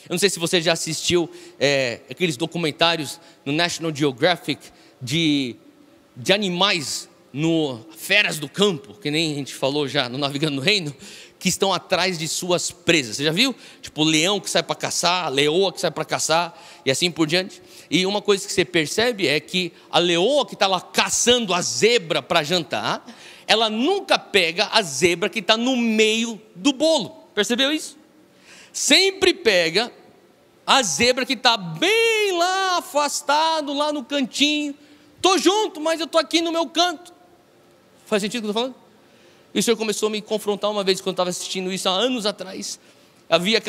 Eu não sei se você já assistiu aqueles documentários no National Geographic de animais no feras do campo, que nem a gente falou já no Navegando no Reino, que estão atrás de suas presas. Você já viu? Tipo leão que sai para caçar, leoa que sai para caçar e assim por diante. E uma coisa que você percebe é que a leoa que está lá caçando a zebra para jantar, ela nunca pega a zebra que está no meio do bolo. Percebeu isso? Sempre pega a zebra que está bem lá afastado, lá no cantinho. Estou junto, mas eu estou aqui no meu canto. Faz sentido o que eu estou falando? E o Senhor começou a me confrontar uma vez, quando eu estava assistindo isso há anos atrás. Havia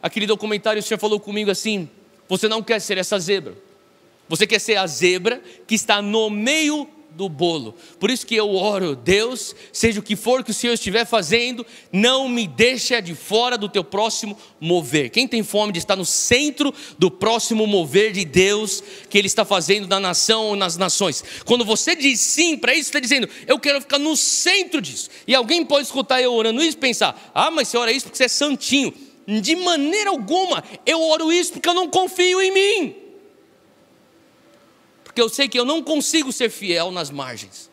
aquele documentário, e o Senhor falou comigo assim: você não quer ser essa zebra, você quer ser a zebra que está no meio do bolo. Por isso que eu oro: Deus, seja o que for que o Senhor estiver fazendo, não me deixe de fora do teu próximo mover. Quem tem fome de estar no centro do próximo mover de Deus, que Ele está fazendo na nação ou nas nações? Quando você diz sim para isso, está dizendo: eu quero ficar no centro disso. E alguém pode escutar eu orando isso e pensar: ah, mas você ora isso porque você é santinho. De maneira alguma, eu oro isso porque eu não confio em mim. Porque eu sei que eu não consigo ser fiel nas margens.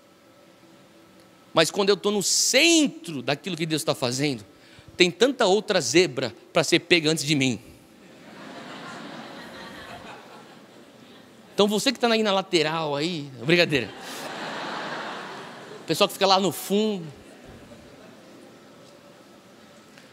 Mas quando eu estou no centro daquilo que Deus está fazendo, tem tanta outra zebra para ser pega antes de mim. Então você que está aí na lateral aí, brincadeira. O pessoal que fica lá no fundo.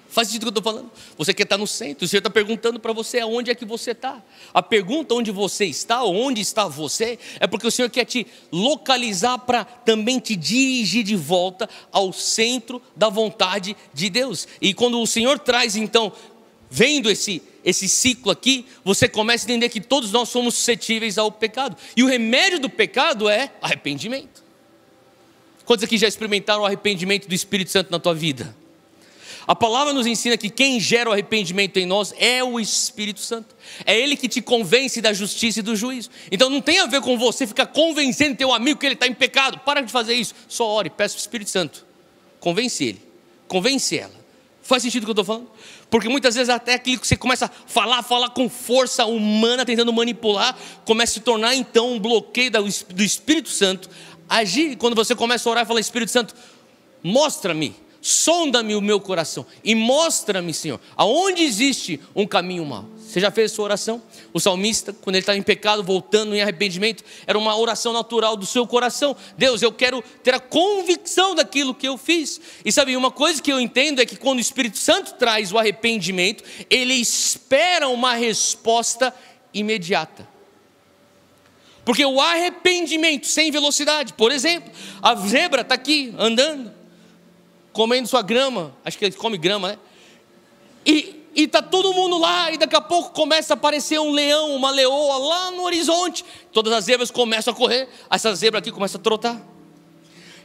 Faz sentido o que eu estou falando? Você quer estar no centro, o Senhor está perguntando para você aonde é que você está. A pergunta onde você está, ou onde está você, é porque o Senhor quer te localizar para também te dirigir de volta ao centro da vontade de Deus. E quando o Senhor traz então, vendo esse ciclo aqui, você começa a entender que todos nós somos suscetíveis ao pecado. E o remédio do pecado é arrependimento. Quantos aqui já experimentaram o arrependimento do Espírito Santo na tua vida? A palavra nos ensina que quem gera o arrependimento em nós é o Espírito Santo. É Ele que te convence da justiça e do juízo. Então não tem a ver com você ficar convencendo teu amigo que ele está em pecado. Para de fazer isso. Só ore, peça o Espírito Santo. Convence ele, convence ela. Faz sentido o que eu estou falando? Porque muitas vezes até aquilo que você começa a falar com força humana, tentando manipular, começa a se tornar então um bloqueio do Espírito Santo agir. Quando você começa a orar e falar: Espírito Santo, mostra-me, sonda-me o meu coração e mostra-me, Senhor, aonde existe um caminho mau. Você já fez a sua oração? O salmista, quando ele estava em pecado, voltando em arrependimento, era uma oração natural do seu coração: Deus, eu quero ter a convicção daquilo que eu fiz. E sabe, uma coisa que eu entendo é que quando o Espírito Santo traz o arrependimento, ele espera uma resposta imediata. Porque o arrependimento sem velocidade, por exemplo, a zebra está aqui andando, comendo sua grama, acho que ele come grama, né? E está todo mundo lá, e daqui a pouco começa a aparecer um leão, uma leoa lá no horizonte. Todas as zebras começam a correr, essa zebra aqui começa a trotar.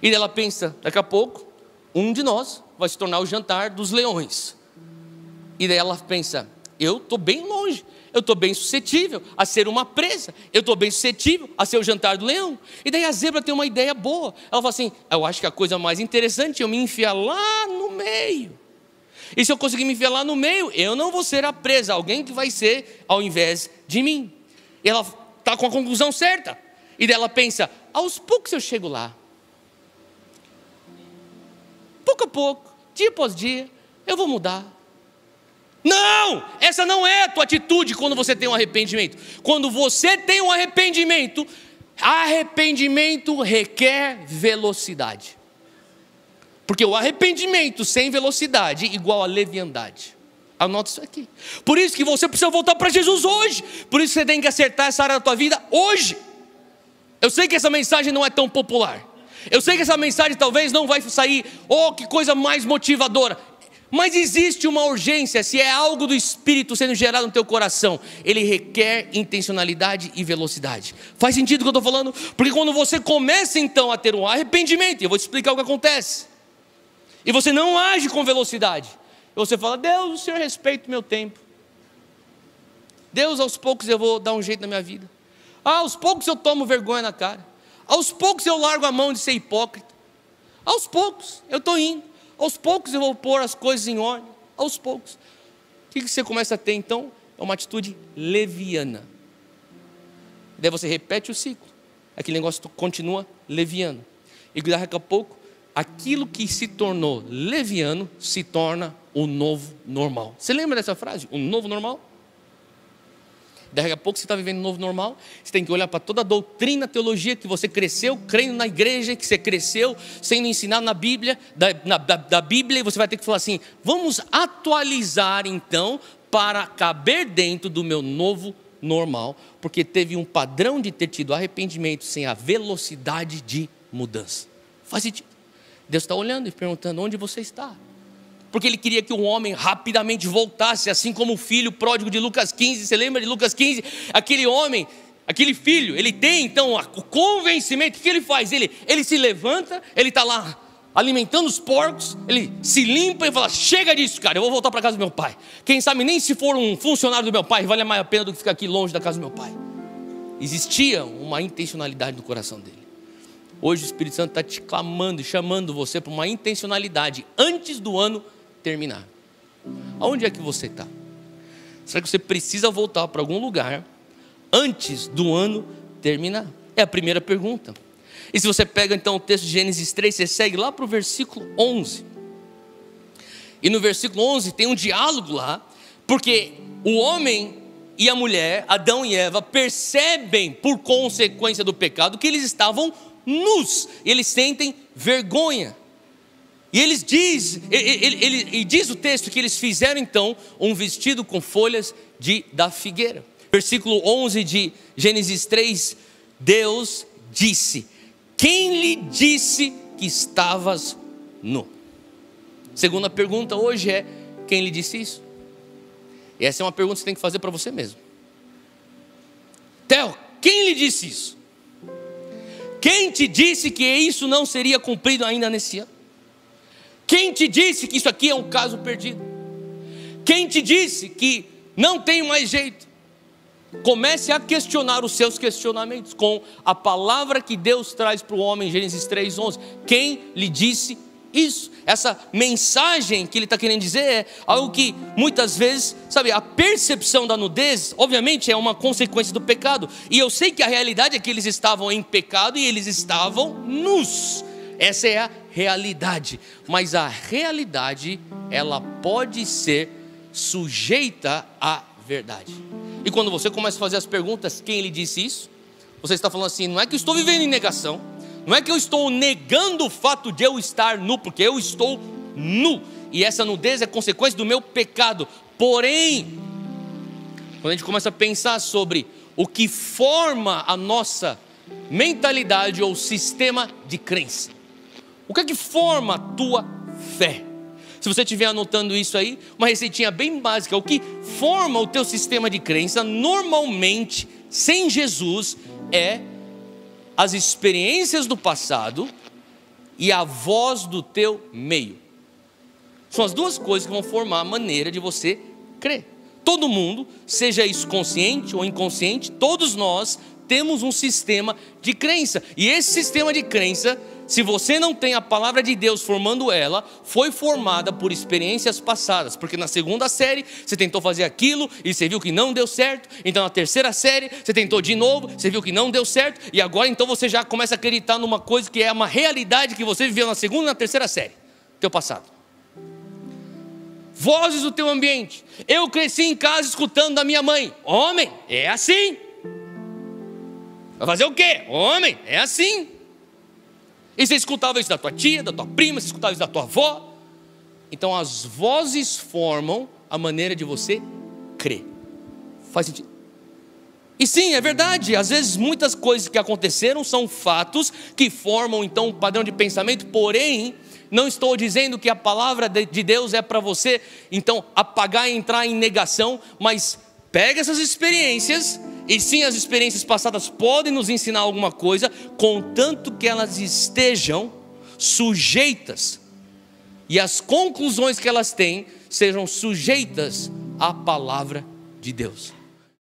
E ela pensa: daqui a pouco, um de nós vai se tornar o jantar dos leões. E daí ela pensa: eu estou bem longe, eu estou bem suscetível a ser uma presa, eu estou bem suscetível a ser o jantar do leão. E daí a zebra tem uma ideia boa. Ela fala assim: eu acho que a coisa mais interessante é eu me enfiar lá no meio. E se eu conseguir me enfiar lá no meio, eu não vou ser a presa, alguém que vai ser ao invés de mim. E ela está com a conclusão certa. E daí ela pensa: aos poucos eu chego lá. Pouco a pouco, dia após dia, eu vou mudar. Não, essa não é a tua atitude quando você tem um arrependimento. Quando você tem um arrependimento, arrependimento requer velocidade. Porque o arrependimento sem velocidade igual a leviandade. Anota isso aqui. Por isso que você precisa voltar para Jesus hoje. Por isso que você tem que acertar essa área da tua vida hoje. Eu sei que essa mensagem não é tão popular. Eu sei que essa mensagem talvez não vai sair: oh, que coisa mais motivadora. Mas existe uma urgência. Se é algo do Espírito sendo gerado no teu coração, ele requer intencionalidade e velocidade. Faz sentido o que eu estou falando? Porque quando você começa então a ter um arrependimento, eu vou te explicar o que acontece, e você não age com velocidade, você fala: Deus, o Senhor respeita o meu tempo. Deus, aos poucos eu vou dar um jeito na minha vida. Aos poucos eu tomo vergonha na cara. Aos poucos eu largo a mão de ser hipócrita. Aos poucos eu estou indo. Aos poucos eu vou pôr as coisas em ordem. Aos poucos. O que você começa a ter então? é uma atitude leviana. Daí você repete o ciclo, aquele negócio continua leviano. E daqui a pouco, aquilo que se tornou leviano se torna o novo normal. Você lembra dessa frase? O novo normal? Daqui a pouco você está vivendo um novo normal. Você tem que olhar para toda a doutrina, teologia que você cresceu crendo na igreja, que você cresceu sendo ensinado na Bíblia, da Bíblia, e você vai ter que falar assim: vamos atualizar então para caber dentro do meu novo normal, porque teve um padrão de ter tido arrependimento sem a velocidade de mudança. Faz sentido? Deus está olhando e perguntando: onde você está? Porque Ele queria que o homem rapidamente voltasse, assim como o filho pródigo de Lucas 15. Você lembra de Lucas 15? Aquele homem, aquele filho, ele tem então o convencimento. O que ele faz? Ele se levanta, ele está lá alimentando os porcos, ele se limpa e fala: chega disso, cara, eu vou voltar para a casa do meu pai. Quem sabe nem se for um funcionário do meu pai, vale mais a pena do que ficar aqui longe da casa do meu pai. Existia uma intencionalidade no coração dele. Hoje o Espírito Santo está te clamando e chamando você para uma intencionalidade antes do ano terminar. Aonde é que você está? Será que você precisa voltar para algum lugar antes do ano terminar? É a primeira pergunta. E se você pega então o texto de Gênesis 3, você segue lá para o versículo 11. E no versículo 11 tem um diálogo lá, porque o homem e a mulher, Adão e Eva, percebem por consequência do pecado que eles estavam nus, e eles sentem vergonha. E eles diz o texto que eles fizeram então um vestido com folhas da figueira. Versículo 11 de Gênesis 3, Deus disse: quem lhe disse que estavas nu? Segunda pergunta hoje é: quem lhe disse isso? E essa é uma pergunta que você tem que fazer para você mesmo. Theo, quem lhe disse isso? Quem te disse que isso não seria cumprido ainda nesse ano? Quem te disse que isso aqui é um caso perdido? Quem te disse que não tem mais jeito? Comece a questionar os seus questionamentos com a palavra que Deus traz para o homem em Gênesis 3:11. Quem lhe disse isso? Essa mensagem que ele está querendo dizer é algo que muitas vezes, sabe, a percepção da nudez, obviamente é uma consequência do pecado. E eu sei que a realidade é que eles estavam em pecado e eles estavam nus. Essa é a realidade. Mas a realidade, ela pode ser sujeita à verdade. E quando você começa a fazer as perguntas, quem lhe disse isso? Você está falando assim: não é que eu estou vivendo em negação, não é que eu estou negando o fato de eu estar nu, porque eu estou nu, e essa nudez é consequência do meu pecado. Porém, quando a gente começa a pensar sobre o que forma a nossa mentalidade ou sistema de crença, o que é que forma a tua fé? Se você estiver anotando isso aí, uma receitinha bem básica: o que forma o teu sistema de crença, normalmente, sem Jesus, é as experiências do passado e a voz do teu meio. São as duas coisas que vão formar a maneira de você crer. Todo mundo, seja isso consciente ou inconsciente, todos nós temos um sistema de crença. E esse sistema de crença, se você não tem a palavra de Deus formando ela, foi formada por experiências passadas. Porque na segunda série você tentou fazer aquilo e você viu que não deu certo. Então na terceira série você tentou de novo, você viu que não deu certo. E agora então você já começa a acreditar numa coisa que é uma realidade que você viveu na segunda e na terceira série, teu passado. Vozes do teu ambiente. Eu cresci em casa escutando da minha mãe: homem, é assim. Vai fazer o quê? Homem, é assim. E você escutava isso da tua tia, da tua prima, você escutava isso da tua avó. Então as vozes formam a maneira de você crer. Faz sentido? E sim, é verdade, às vezes muitas coisas que aconteceram são fatos que formam então um padrão de pensamento. Porém, não estou dizendo que a palavra de Deus é para você então apagar e entrar em negação. Mas pega essas experiências, e sim, as experiências passadas podem nos ensinar alguma coisa, contanto que elas estejam sujeitas, e as conclusões que elas têm sejam sujeitas à palavra de Deus.